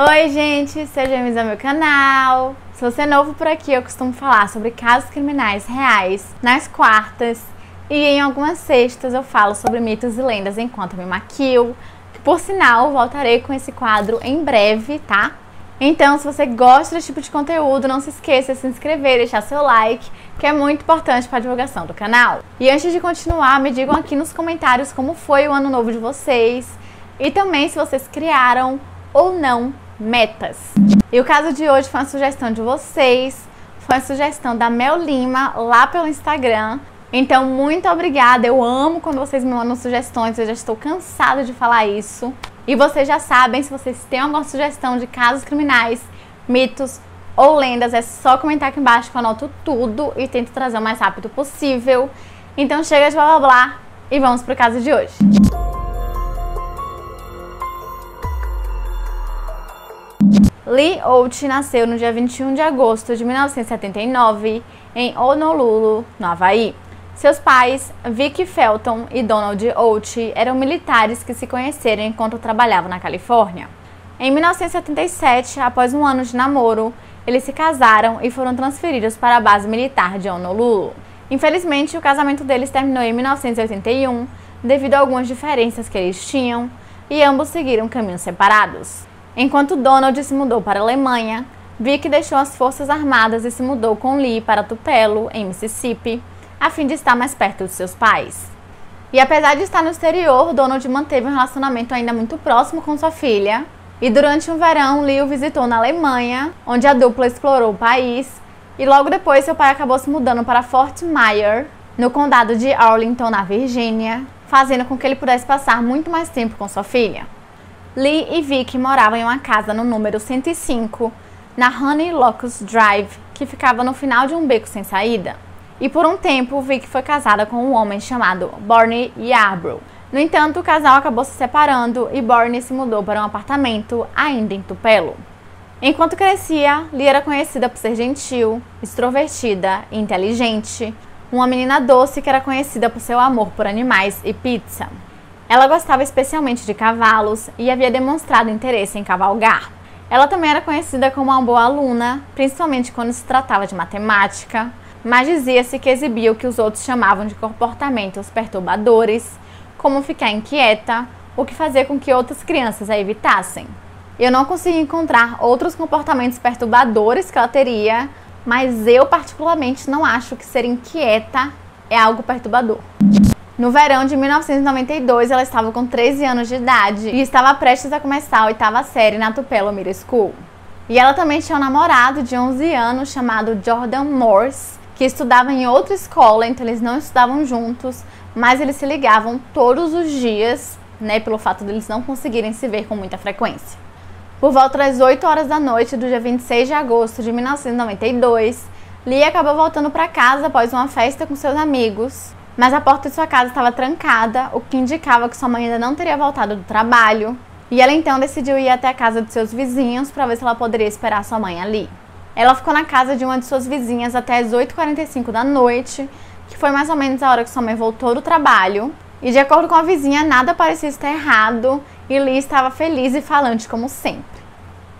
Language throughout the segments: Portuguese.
Oi gente, sejam bem-vindos ao meu canal. Se você é novo por aqui, eu costumo falar sobre casos criminais reais nas quartas e em algumas sextas eu falo sobre mitos e lendas enquanto me maquio. Por sinal, voltarei com esse quadro em breve, tá? Então, se você gosta desse tipo de conteúdo, não se esqueça de se inscrever e deixar seu like, que é muito importante para a divulgação do canal. E antes de continuar, me digam aqui nos comentários como foi o ano novo de vocês e também se vocês criaram ou não metas. E o caso de hoje foi uma sugestão de vocês, foi uma sugestão da Mel Lima lá pelo Instagram. Então, muito obrigada, eu amo quando vocês me mandam sugestões, eu já estou cansada de falar isso. E vocês já sabem, se vocês têm alguma sugestão de casos criminais, mitos ou lendas, é só comentar aqui embaixo que eu anoto tudo e tento trazer o mais rápido possível. Então chega de blá blá blá e vamos pro caso de hoje. Lee Oates nasceu no dia 21 de agosto de 1979 em Honolulu, no Havaí. Seus pais, Vicky Felton e Donald Oates, eram militares que se conheceram enquanto trabalhavam na Califórnia. Em 1977, após um ano de namoro, eles se casaram e foram transferidos para a base militar de Honolulu. Infelizmente, o casamento deles terminou em 1981 devido a algumas diferenças que eles tinham e ambos seguiram caminhos separados. Enquanto Donald se mudou para a Alemanha, Vicky deixou as Forças Armadas e se mudou com Lee para Tupelo, em Mississippi, a fim de estar mais perto dos seus pais. E apesar de estar no exterior, Donald manteve um relacionamento ainda muito próximo com sua filha. E durante um verão, Lee o visitou na Alemanha, onde a dupla explorou o país. E logo depois, seu pai acabou se mudando para Fort Myers, no condado de Arlington, na Virgínia, fazendo com que ele pudesse passar muito mais tempo com sua filha. Lee e Vicky moravam em uma casa no número 105, na Honey Locust Drive, que ficava no final de um beco sem saída. E por um tempo, Vicky foi casada com um homem chamado Barney Yarbrough. No entanto, o casal acabou se separando e Barney se mudou para um apartamento ainda em Tupelo. Enquanto crescia, Lee era conhecida por ser gentil, extrovertida e inteligente, uma menina doce que era conhecida por seu amor por animais e pizza. Ela gostava especialmente de cavalos e havia demonstrado interesse em cavalgar. Ela também era conhecida como uma boa aluna, principalmente quando se tratava de matemática, mas dizia-se que exibia o que os outros chamavam de comportamentos perturbadores, como ficar inquieta, o que fazia com que outras crianças a evitassem. Eu não consegui encontrar outros comportamentos perturbadores que ela teria, mas eu particularmente não acho que ser inquieta é algo perturbador. No verão de 1992, ela estava com 13 anos de idade e estava prestes a começar a 8ª série na Tupelo Middle School. E ela também tinha um namorado de 11 anos chamado Jordan Morse, que estudava em outra escola, então eles não estudavam juntos, mas eles se ligavam todos os dias, né, pelo fato de eles não conseguirem se ver com muita frequência. Por volta das 8 horas da noite do dia 26 de agosto de 1992, Lee acabou voltando para casa após uma festa com seus amigos, mas a porta de sua casa estava trancada, o que indicava que sua mãe ainda não teria voltado do trabalho, e ela então decidiu ir até a casa de seus vizinhos para ver se ela poderia esperar sua mãe ali. Ela ficou na casa de uma de suas vizinhas até as 8h45 da noite, que foi mais ou menos a hora que sua mãe voltou do trabalho, e de acordo com a vizinha, nada parecia estar errado, e Lee estava feliz e falante como sempre.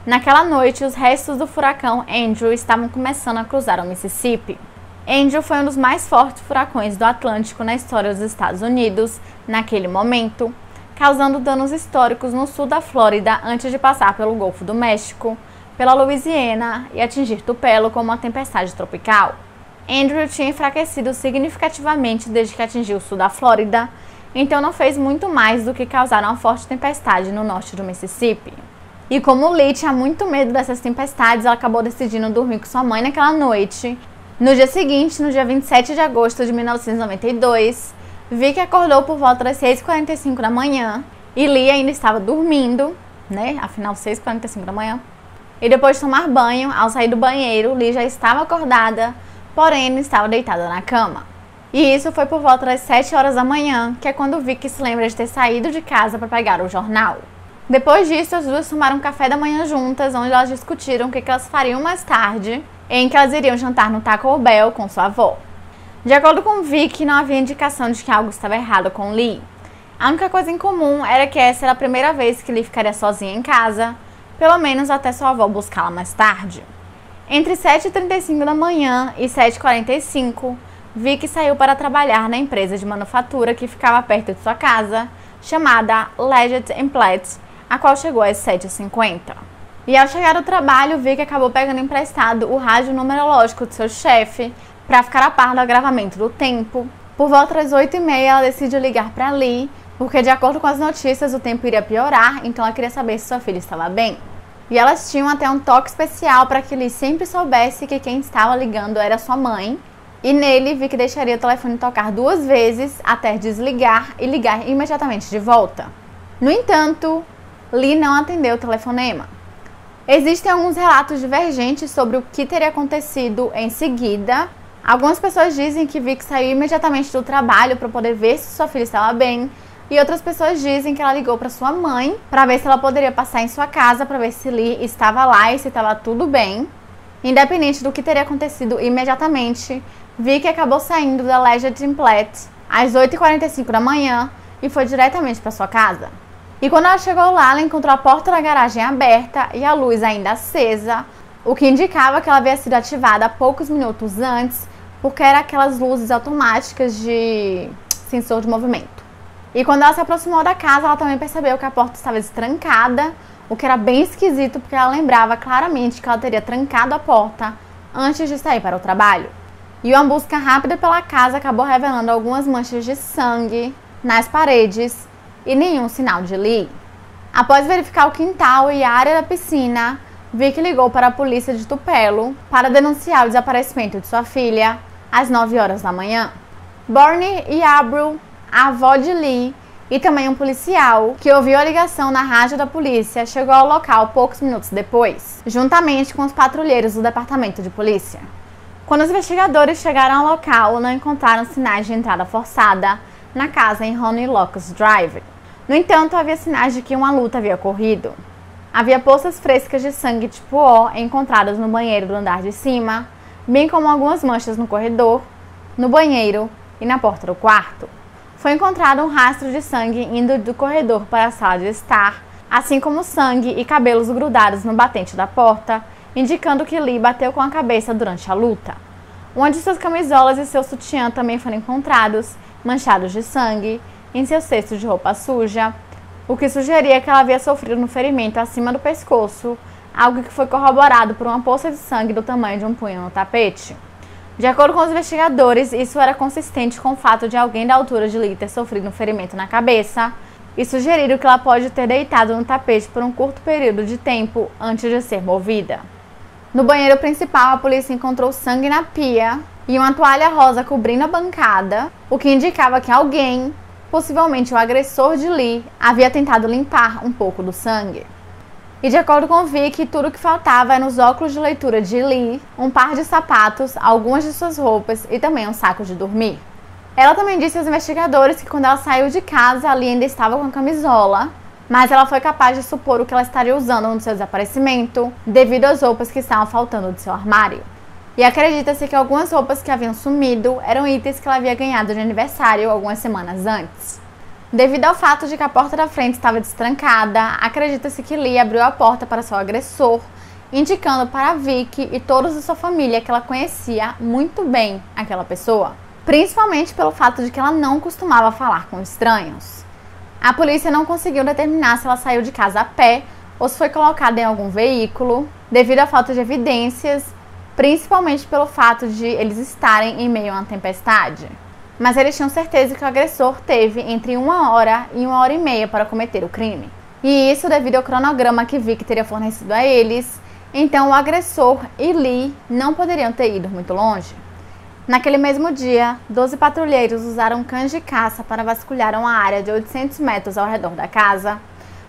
Naquela noite, os restos do furacão Andrew estavam começando a cruzar o Mississippi. Andrew foi um dos mais fortes furacões do Atlântico na história dos Estados Unidos naquele momento, causando danos históricos no sul da Flórida antes de passar pelo Golfo do México, pela Louisiana e atingir Tupelo como uma tempestade tropical. Andrew tinha enfraquecido significativamente desde que atingiu o sul da Flórida, então não fez muito mais do que causar uma forte tempestade no norte do Mississippi. E como Lee tinha muito medo dessas tempestades, ela acabou decidindo dormir com sua mãe naquela noite. No dia seguinte, no dia 27 de agosto de 1992, Vicky acordou por volta das 6h45 da manhã e Lee ainda estava dormindo, né? Afinal, 6h45 da manhã. E depois de tomar banho, ao sair do banheiro, Lee já estava acordada, porém não estava deitada na cama. E isso foi por volta das 7 horas da manhã, que é quando Vicky se lembra de ter saído de casa para pegar o jornal. Depois disso, as duas tomaram café da manhã juntas, onde elas discutiram o que elas fariam mais tarde, em que elas iriam jantar no Taco Bell com sua avó. De acordo com Vicky, não havia indicação de que algo estava errado com Lee. A única coisa em comum era que essa era a primeira vez que Lee ficaria sozinha em casa, pelo menos até sua avó buscá-la mais tarde. Entre 7h35 da manhã e 7h45, Vicky saiu para trabalhar na empresa de manufatura que ficava perto de sua casa, chamada Leggett & Platt, a qual chegou às 7h50. E ao chegar ao trabalho, Vicky acabou pegando emprestado o rádio numerológico de seu chefe para ficar a par do agravamento do tempo. Por volta das 8h30, ela decidiu ligar para Lee, porque de acordo com as notícias o tempo iria piorar, então ela queria saber se sua filha estava bem. E elas tinham até um toque especial para que Lee sempre soubesse que quem estava ligando era sua mãe, e nele Vicky deixaria o telefone tocar 2 vezes até desligar e ligar imediatamente de volta. No entanto, Lee não atendeu o telefonema. Existem alguns relatos divergentes sobre o que teria acontecido em seguida. Algumas pessoas dizem que Vicky saiu imediatamente do trabalho para poder ver se sua filha estava bem, e outras pessoas dizem que ela ligou para sua mãe para ver se ela poderia passar em sua casa para ver se Lee estava lá e se estava tudo bem. Independente do que teria acontecido imediatamente, Vicky acabou saindo da Leggett & Platt às 8h45 da manhã e foi diretamente para sua casa. E quando ela chegou lá, ela encontrou a porta da garagem aberta e a luz ainda acesa, o que indicava que ela havia sido ativada poucos minutos antes, porque eram aquelas luzes automáticas de sensor de movimento. E quando ela se aproximou da casa, ela também percebeu que a porta estava destrancada, o que era bem esquisito, porque ela lembrava claramente que ela teria trancado a porta antes de sair para o trabalho. E uma busca rápida pela casa acabou revelando algumas manchas de sangue nas paredes e nenhum sinal de Lee. Após verificar o quintal e a área da piscina, Vicky ligou para a polícia de Tupelo para denunciar o desaparecimento de sua filha às 9h da manhã. Barney e Abril, a avó de Lee, e também um policial que ouviu a ligação na rádio da polícia, chegou ao local poucos minutos depois, juntamente com os patrulheiros do departamento de polícia. Quando os investigadores chegaram ao local, não encontraram sinais de entrada forçada na casa em Honey Locust Drive. No entanto, havia sinais de que uma luta havia ocorrido. Havia poças frescas de sangue tipo O encontradas no banheiro do andar de cima, bem como algumas manchas no corredor, no banheiro e na porta do quarto. Foi encontrado um rastro de sangue indo do corredor para a sala de estar, assim como sangue e cabelos grudados no batente da porta, indicando que Lee bateu com a cabeça durante a luta. Uma de suas camisolas e seu sutiã também foram encontrados, manchados de sangue, em seu cesto de roupa suja, o que sugeria que ela havia sofrido um ferimento acima do pescoço, algo que foi corroborado por uma poça de sangue do tamanho de um punho no tapete. De acordo com os investigadores, isso era consistente com o fato de alguém da altura de Lee ter sofrido um ferimento na cabeça e sugeriram que ela pode ter deitado no tapete por um curto período de tempo antes de ser movida. No banheiro principal, a polícia encontrou sangue na pia e uma toalha rosa cobrindo a bancada, o que indicava que alguém, possivelmente o agressor de Lee, havia tentado limpar um pouco do sangue. E de acordo com Vicky, tudo o que faltava eram os óculos de leitura de Lee, um par de sapatos, algumas de suas roupas e também um saco de dormir. Ela também disse aos investigadores que quando ela saiu de casa, Lee ainda estava com a camisola, mas ela foi capaz de supor o que ela estaria usando no seu desaparecimento, devido às roupas que estavam faltando de seu armário. E acredita-se que algumas roupas que haviam sumido eram itens que ela havia ganhado de aniversário algumas semanas antes. Devido ao fato de que a porta da frente estava destrancada, acredita-se que Lee abriu a porta para seu agressor, indicando para Vicky e todos da sua família que ela conhecia muito bem aquela pessoa, principalmente pelo fato de que ela não costumava falar com estranhos. A polícia não conseguiu determinar se ela saiu de casa a pé ou se foi colocada em algum veículo, devido à falta de evidências, principalmente pelo fato de eles estarem em meio a uma tempestade. Mas eles tinham certeza que o agressor teve entre 1h e 1h30 para cometer o crime. E isso devido ao cronograma que Vicky teria fornecido a eles, então o agressor e Lee não poderiam ter ido muito longe. Naquele mesmo dia, 12 patrulheiros usaram cães de caça para vasculhar uma área de 800 metros ao redor da casa,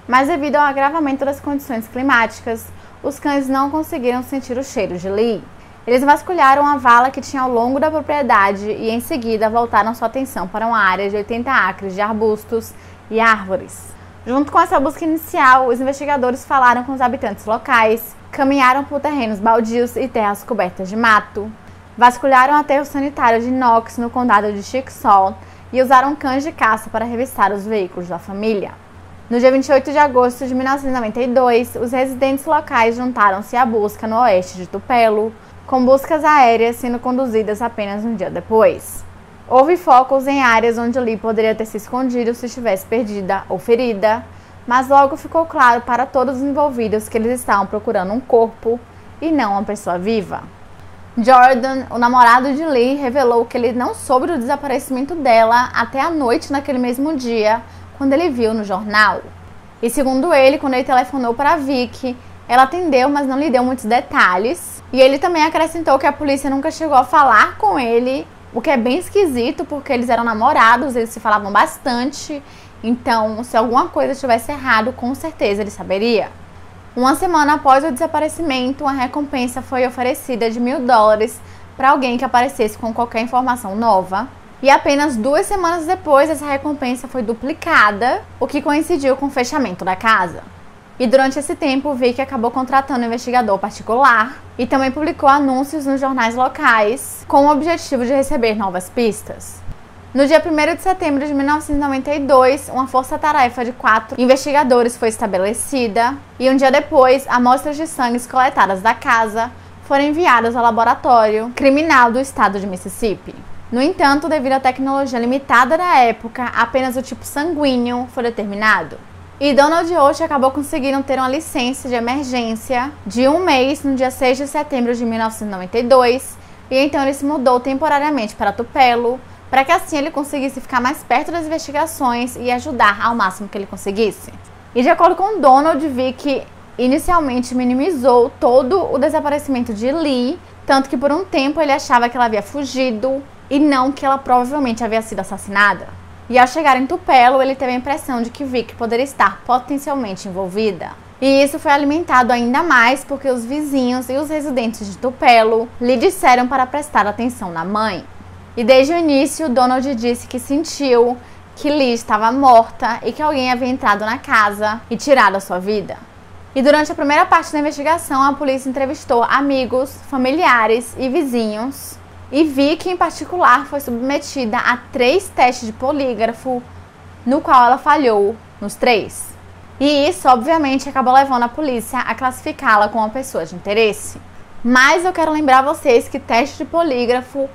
mas devido ao agravamento das condições climáticas, os cães não conseguiram sentir o cheiro de Lee. Eles vasculharam a vala que tinha ao longo da propriedade e em seguida voltaram sua atenção para uma área de 80 acres de arbustos e árvores. Junto com essa busca inicial, os investigadores falaram com os habitantes locais, caminharam por terrenos baldios e terras cobertas de mato, vasculharam aterro sanitário de Knox no condado de Chickasaw e usaram cães de caça para revistar os veículos da família. No dia 28 de agosto de 1992, os residentes locais juntaram-se à busca no oeste de Tupelo, com buscas aéreas sendo conduzidas apenas um dia depois. Houve focos em áreas onde Lee poderia ter se escondido se estivesse perdida ou ferida, mas logo ficou claro para todos os envolvidos que eles estavam procurando um corpo e não uma pessoa viva. Jordan, o namorado de Lee, revelou que ele não soube do desaparecimento dela até a noite naquele mesmo dia, quando ele viu no jornal. E segundo ele, quando ele telefonou para Vicky, ela atendeu, mas não lhe deu muitos detalhes. E ele também acrescentou que a polícia nunca chegou a falar com ele, o que é bem esquisito, porque eles eram namorados, eles se falavam bastante. Então, se alguma coisa estivesse errado, com certeza ele saberia. Uma semana após o desaparecimento, uma recompensa foi oferecida de $1.000 para alguém que aparecesse com qualquer informação nova. E apenas 2 semanas depois, essa recompensa foi duplicada, o que coincidiu com o fechamento da casa. E durante esse tempo, Vicky acabou contratando um investigador particular e também publicou anúncios nos jornais locais com o objetivo de receber novas pistas. No dia 1º de setembro de 1992, uma força-tarefa de 4 investigadores foi estabelecida e um dia depois, amostras de sangue coletadas da casa foram enviadas ao laboratório criminal do estado de Mississippi. No entanto, devido à tecnologia limitada da época, apenas o tipo sanguíneo foi determinado. E Donald Oates acabou conseguindo ter uma licença de emergência de 1 mês no dia 6 de setembro de 1992 e então ele se mudou temporariamente para Tupelo, para que assim ele conseguisse ficar mais perto das investigações e ajudar ao máximo que ele conseguisse. E de acordo com Donald, Vicky inicialmente minimizou todo o desaparecimento de Lee, tanto que por um tempo ele achava que ela havia fugido e não que ela provavelmente havia sido assassinada. E ao chegar em Tupelo, ele teve a impressão de que Vicky poderia estar potencialmente envolvida. E isso foi alimentado ainda mais porque os vizinhos e os residentes de Tupelo lhe disseram para prestar atenção na mãe. E desde o início, Donald disse que sentiu que Lee estava morta e que alguém havia entrado na casa e tirado a sua vida. E durante a primeira parte da investigação, a polícia entrevistou amigos, familiares e vizinhos. E Vicky, em particular, foi submetida a 3 testes de polígrafo, no qual ela falhou nos 3. E isso, obviamente, acabou levando a polícia a classificá-la como uma pessoa de interesse. Mas eu quero lembrar vocês que teste de polígrafo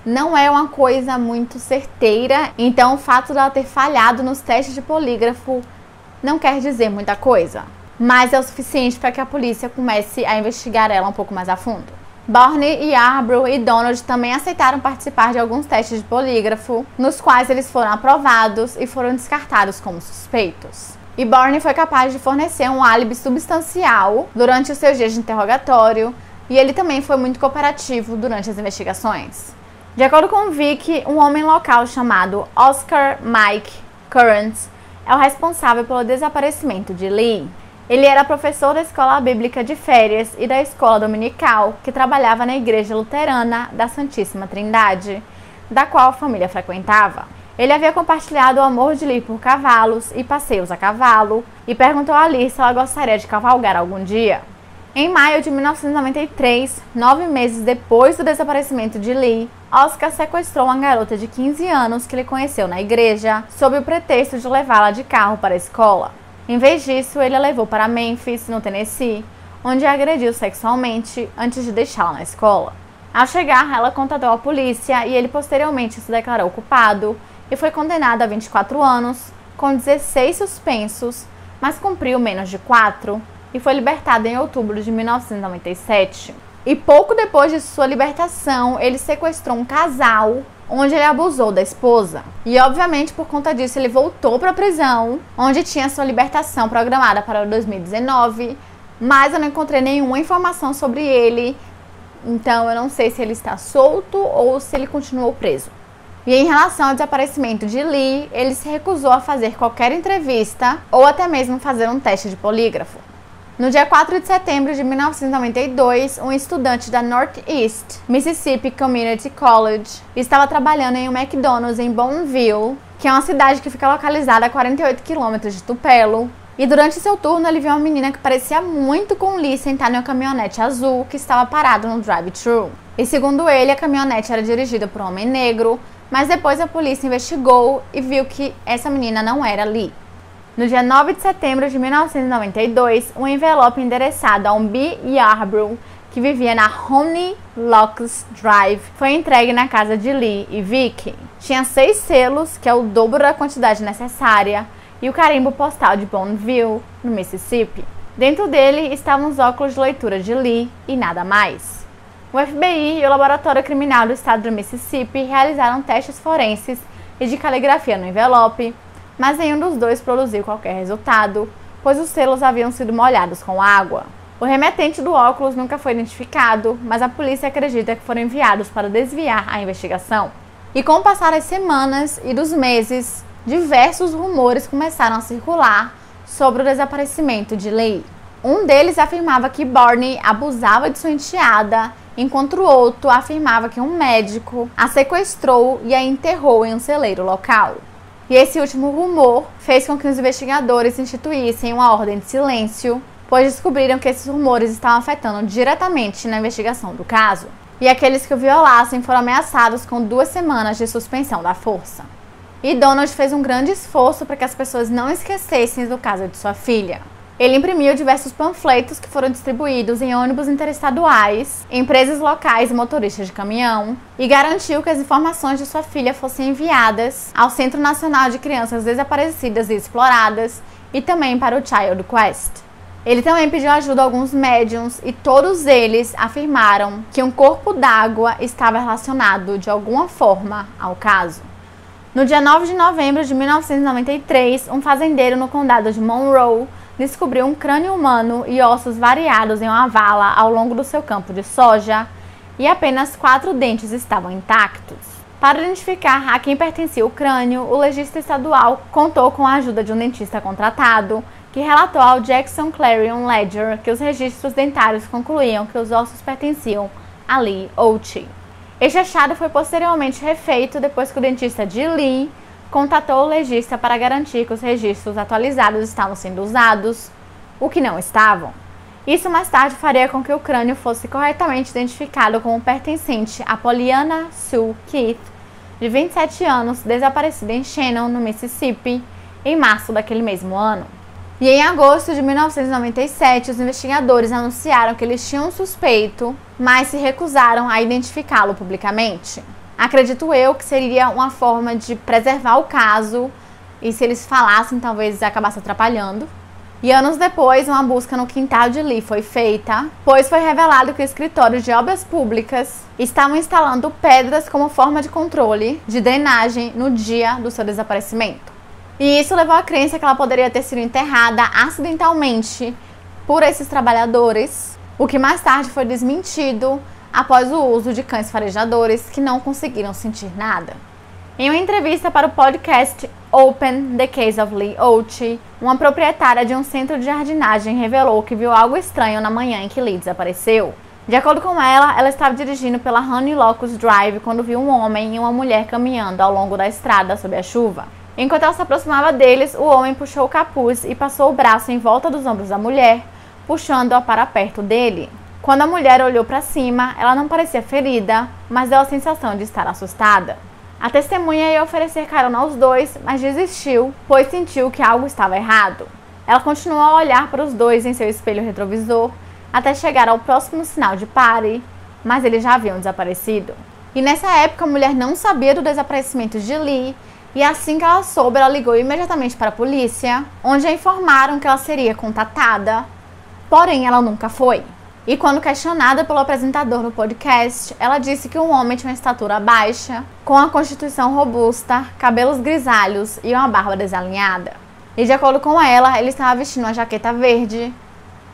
não é uma coisa muito certeira, então o fato dela ter falhado nos testes de polígrafo não quer dizer muita coisa, mas é o suficiente para que a polícia comece a investigar ela um pouco mais a fundo. Barney, Yarbrough e Donald também aceitaram participar de alguns testes de polígrafo, nos quais eles foram aprovados e foram descartados como suspeitos. E Barney foi capaz de fornecer um álibi substancial durante os seus dias de interrogatório, e ele também foi muito cooperativo durante as investigações. De acordo com Vicky, um homem local chamado Oscar Mike Current é o responsável pelo desaparecimento de Lee. Ele era professor da escola bíblica de férias e da escola dominical, que trabalhava na igreja luterana da Santíssima Trindade, da qual a família frequentava. Ele havia compartilhado o amor de Lee por cavalos e passeios a cavalo, e perguntou a Lee se ela gostaria de cavalgar algum dia. Em maio de 1993, 9 meses depois do desaparecimento de Lee, Oscar sequestrou uma garota de 15 anos que ele conheceu na igreja, sob o pretexto de levá-la de carro para a escola. Em vez disso, ele a levou para Memphis, no Tennessee, onde a agrediu sexualmente antes de deixá-la na escola. Ao chegar, ela contatou a polícia e ele posteriormente se declarou culpado e foi condenado a 24 anos, com 16 suspensos, mas cumpriu menos de 4, e foi libertado em outubro de 1997. E pouco depois de sua libertação, ele sequestrou um casal, onde ele abusou da esposa. E obviamente por conta disso ele voltou para a prisão, onde tinha sua libertação programada para 2019, mas eu não encontrei nenhuma informação sobre ele, então eu não sei se ele está solto ou se ele continuou preso. E em relação ao desaparecimento de Lee, ele se recusou a fazer qualquer entrevista ou até mesmo fazer um teste de polígrafo. No dia 4 de setembro de 1992, um estudante da Northeast Mississippi Community College estava trabalhando em um McDonald's em Boonville, que é uma cidade que fica localizada a 48 quilômetros de Tupelo. E durante seu turno, ele viu uma menina que parecia muito com Lee sentada em uma caminhonete azul que estava parada no drive-thru. E segundo ele, a caminhonete era dirigida por um homem negro, mas depois a polícia investigou e viu que essa menina não era Lee. No dia 9 de setembro de 1992, um envelope endereçado a um B. Yarbrough, que vivia na Honey Locks Drive, foi entregue na casa de Lee e Vicky. Tinha 6 selos, que é o dobro da quantidade necessária, e o carimbo postal de Bonneville, no Mississippi. Dentro dele estavam os óculos de leitura de Lee e nada mais. O FBI e o Laboratório Criminal do Estado do Mississippi realizaram testes forenses e de caligrafia no envelope, mas nenhum dos dois produziu qualquer resultado, pois os selos haviam sido molhados com água. O remetente do óculos nunca foi identificado, mas a polícia acredita que foram enviados para desviar a investigação. E com o passar das semanas e dos meses, diversos rumores começaram a circular sobre o desaparecimento de Lee. Um deles afirmava que Barney abusava de sua enteada, enquanto o outro afirmava que um médico a sequestrou e a enterrou em um celeiro local. E esse último rumor fez com que os investigadores instituíssem uma ordem de silêncio, pois descobriram que esses rumores estavam afetando diretamente na investigação do caso. E aqueles que o violassem foram ameaçados com 2 semanas de suspensão da força. E Donald fez um grande esforço para que as pessoas não esquecessem do caso de sua filha. Ele imprimiu diversos panfletos que foram distribuídos em ônibus interestaduais, empresas locais e motoristas de caminhão, e garantiu que as informações de sua filha fossem enviadas ao Centro Nacional de Crianças Desaparecidas e Exploradas e também para o Child Quest. Ele também pediu ajuda a alguns médiums e todos eles afirmaram que um corpo d'água estava relacionado de alguma forma ao caso. No dia 9 de novembro de 1993, um fazendeiro no condado de Monroe descobriu um crânio humano e ossos variados em uma vala ao longo do seu campo de soja e apenas 4 dentes estavam intactos. Para identificar a quem pertencia o crânio, o legista estadual contou com a ajuda de um dentista contratado, que relatou ao Jackson Clarion Ledger que os registros dentários concluíam que os ossos pertenciam a Lee Oates. Este achado foi posteriormente refeito depois que o dentista de Lee contatou o legista para garantir que os registros atualizados estavam sendo usados, o que não estavam. Isso mais tarde faria com que o crânio fosse corretamente identificado como pertencente a Pollyanna Sue Keith, de 27 anos, desaparecida em Shannon, no Mississippi, em março daquele mesmo ano. E em agosto de 1997, os investigadores anunciaram que eles tinham um suspeito, mas se recusaram a identificá-lo publicamente. Acredito eu que seria uma forma de preservar o caso, e se eles falassem, talvez acabasse atrapalhando. E anos depois, uma busca no quintal de Lee foi feita, pois foi revelado que o escritório de obras públicas estavam instalando pedras como forma de controle de drenagem no dia do seu desaparecimento. E isso levou à crença que ela poderia ter sido enterrada acidentalmente por esses trabalhadores, o que mais tarde foi desmentido após o uso de cães farejadores que não conseguiram sentir nada. Em uma entrevista para o podcast Open the Case of Lee Oates, uma proprietária de um centro de jardinagem revelou que viu algo estranho na manhã em que Lee desapareceu. De acordo com ela estava dirigindo pela Honey Locks Drive quando viu um homem e uma mulher caminhando ao longo da estrada sob a chuva. Enquanto ela se aproximava deles, o homem puxou o capuz e passou o braço em volta dos ombros da mulher, puxando-a para perto dele. Quando a mulher olhou para cima, ela não parecia ferida, mas deu a sensação de estar assustada. A testemunha ia oferecer carona aos dois, mas desistiu, pois sentiu que algo estava errado. Ela continuou a olhar para os dois em seu espelho retrovisor, até chegar ao próximo sinal de pare, mas eles já haviam desaparecido. E nessa época a mulher não sabia do desaparecimento de Lee, e assim que ela soube, ela ligou imediatamente para a polícia, onde a informaram que ela seria contatada, porém ela nunca foi. E quando questionada pelo apresentador no podcast, ela disse que um homem tinha uma estatura baixa, com uma constituição robusta, cabelos grisalhos e uma barba desalinhada. E de acordo com ela, ele estava vestindo uma jaqueta verde,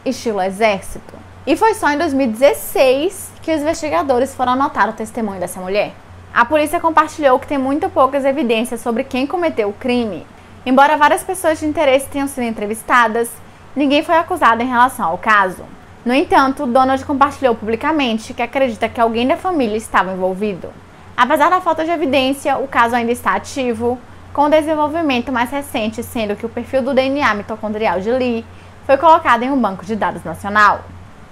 estilo exército. E foi só em 2016 que os investigadores foram anotar o testemunho dessa mulher. A polícia compartilhou que tem muito poucas evidências sobre quem cometeu o crime. Embora várias pessoas de interesse tenham sido entrevistadas, ninguém foi acusado em relação ao caso. No entanto, Donald compartilhou publicamente que acredita que alguém da família estava envolvido. Apesar da falta de evidência, o caso ainda está ativo, com o desenvolvimento mais recente sendo que o perfil do DNA mitocondrial de Lee foi colocado em um banco de dados nacional.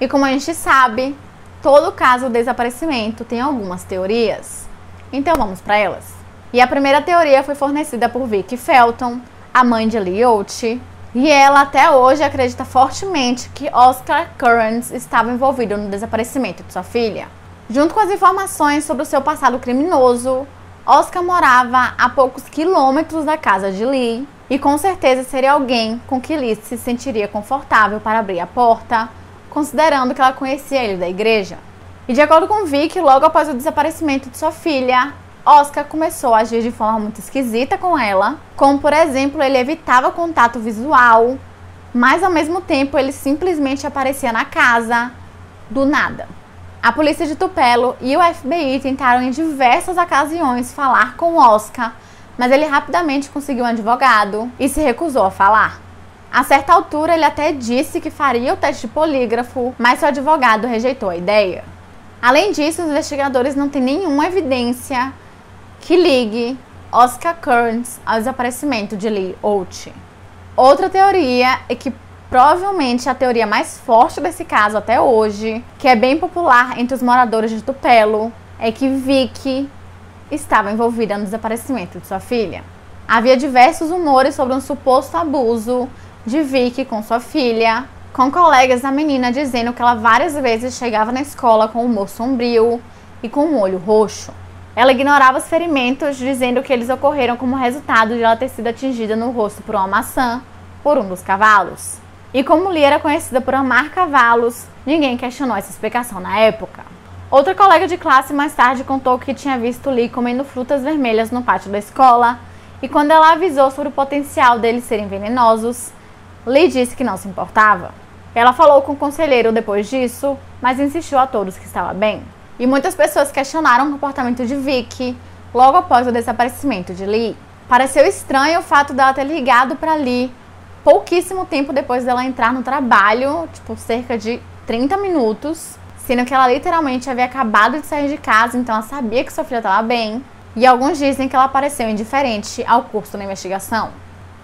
E como a gente sabe, todo caso de desaparecimento tem algumas teorias. Então vamos para elas. E a primeira teoria foi fornecida por Vicky Felton, a mãe de Lee Out, e ela até hoje acredita fortemente que Oscar Kearns estava envolvido no desaparecimento de sua filha. Junto com as informações sobre o seu passado criminoso, Oscar morava a poucos quilômetros da casa de Lee e com certeza seria alguém com que Lee se sentiria confortável para abrir a porta, considerando que ela conhecia ele da igreja. E de acordo com Vic, logo após o desaparecimento de sua filha, Oscar começou a agir de forma muito esquisita com ela, como por exemplo, ele evitava contato visual, mas ao mesmo tempo ele simplesmente aparecia na casa, do nada. A polícia de Tupelo e o FBI tentaram em diversas ocasiões falar com Oscar, mas ele rapidamente conseguiu um advogado e se recusou a falar. A certa altura ele até disse que faria o teste de polígrafo, mas seu advogado rejeitou a ideia. Além disso, os investigadores não têm nenhuma evidência que ligue Oscar Kearns ao desaparecimento de Lee Out. Outra teoria é que provavelmente a teoria mais forte desse caso até hoje, que é bem popular entre os moradores de Tupelo, é que Vicky estava envolvida no desaparecimento de sua filha. Havia diversos rumores sobre um suposto abuso de Vicky com sua filha, com colegas da menina dizendo que ela várias vezes chegava na escola com um humor sombrio e com um olho roxo. Ela ignorava os ferimentos, dizendo que eles ocorreram como resultado de ela ter sido atingida no rosto por uma maçã por um dos cavalos. E como Lee era conhecida por amar cavalos, ninguém questionou essa explicação na época. Outra colega de classe mais tarde contou que tinha visto Lee comendo frutas vermelhas no pátio da escola, e quando ela avisou sobre o potencial deles serem venenosos, Lee disse que não se importava. Ela falou com o conselheiro depois disso, mas insistiu a todos que estava bem. E muitas pessoas questionaram o comportamento de Vicky logo após o desaparecimento de Lee. Pareceu estranho o fato dela ter ligado para Lee pouquíssimo tempo depois dela entrar no trabalho, cerca de 30 minutos, sendo que ela literalmente havia acabado de sair de casa, então ela sabia que sua filha estava bem. E alguns dizem que ela pareceu indiferente ao curso da investigação.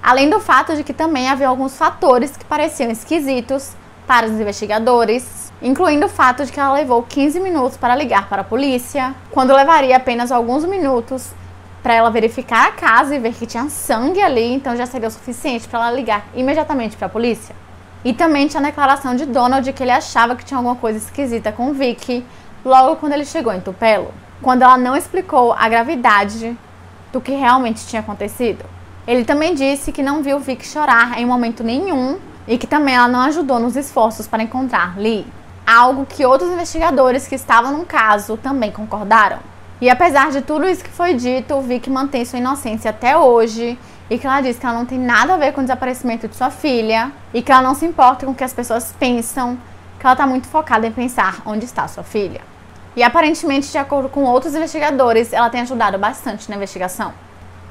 Além do fato de que também havia alguns fatores que pareciam esquisitos para os investigadores, incluindo o fato de que ela levou 15 minutos para ligar para a polícia, quando levaria apenas alguns minutos para ela verificar a casa e ver que tinha sangue ali, então já seria o suficiente para ela ligar imediatamente para a polícia. E também tinha a declaração de Donald que ele achava que tinha alguma coisa esquisita com Vicky logo quando ele chegou em Tupelo, quando ela não explicou a gravidade do que realmente tinha acontecido. Ele também disse que não viu Vicky chorar em momento nenhum e que também ela não ajudou nos esforços para encontrar Lee. Algo que outros investigadores que estavam no caso também concordaram. E apesar de tudo isso que foi dito, Vicky mantém sua inocência até hoje e que ela diz que ela não tem nada a ver com o desaparecimento de sua filha e que ela não se importa com o que as pessoas pensam, que ela está muito focada em pensar onde está sua filha. E aparentemente, de acordo com outros investigadores, ela tem ajudado bastante na investigação.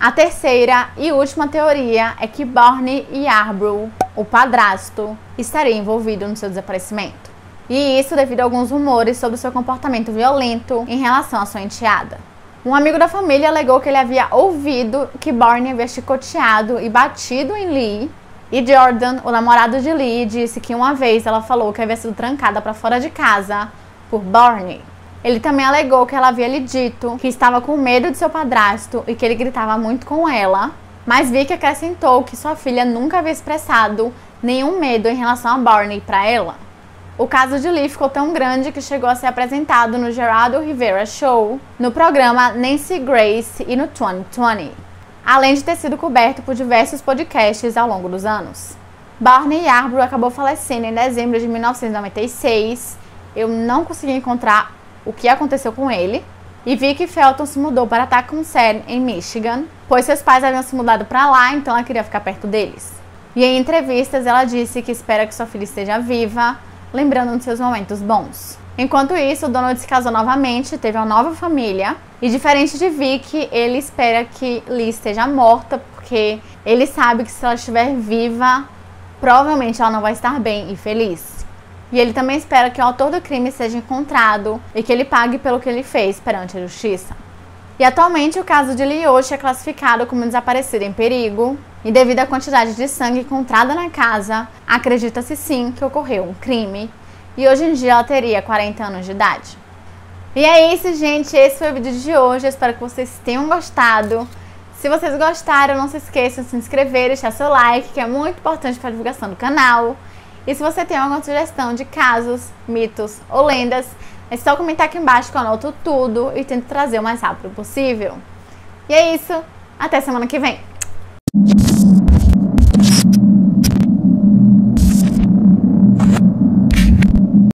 A terceira e última teoria é que Barney Yarbrough, o padrasto, estaria envolvido no seu desaparecimento. E isso devido a alguns rumores sobre seu comportamento violento em relação à sua enteada. Um amigo da família alegou que ele havia ouvido que Barney havia chicoteado e batido em Lee, e Jordan, o namorado de Lee, disse que uma vez ela falou que havia sido trancada para fora de casa por Barney. Ele também alegou que ela havia lhe dito que estava com medo de seu padrasto e que ele gritava muito com ela, mas Vicky acrescentou que sua filha nunca havia expressado nenhum medo em relação a Barney para ela. O caso de Lee ficou tão grande que chegou a ser apresentado no Geraldo Rivera Show, no programa Nancy Grace e no 2020, além de ter sido coberto por diversos podcasts ao longo dos anos. Barney Yarbrough acabou falecendo em dezembro de 1996. Eu não consegui encontrar o que aconteceu com ele. E Vicky Felton se mudou para Tecumseh, em Michigan, pois seus pais haviam se mudado para lá, então ela queria ficar perto deles. E em entrevistas ela disse que espera que sua filha esteja viva, lembrando de seus momentos bons. Enquanto isso, Donald se casou novamente, teve uma nova família, e diferente de Vicky, ele espera que Lee esteja morta, porque ele sabe que se ela estiver viva, provavelmente ela não vai estar bem e feliz. E ele também espera que o autor do crime seja encontrado e que ele pague pelo que ele fez perante a justiça. E atualmente o caso de Lee Out é classificado como desaparecida em perigo, e devido à quantidade de sangue encontrada na casa, acredita-se sim que ocorreu um crime, e hoje em dia ela teria 40 anos de idade. E é isso, gente, esse foi o vídeo de hoje, eu espero que vocês tenham gostado. Se vocês gostaram, não se esqueçam de se inscrever e deixar seu like, que é muito importante para a divulgação do canal. E se você tem alguma sugestão de casos, mitos ou lendas, é só comentar aqui embaixo que eu anoto tudo e tento trazer o mais rápido possível. E é isso, até semana que vem!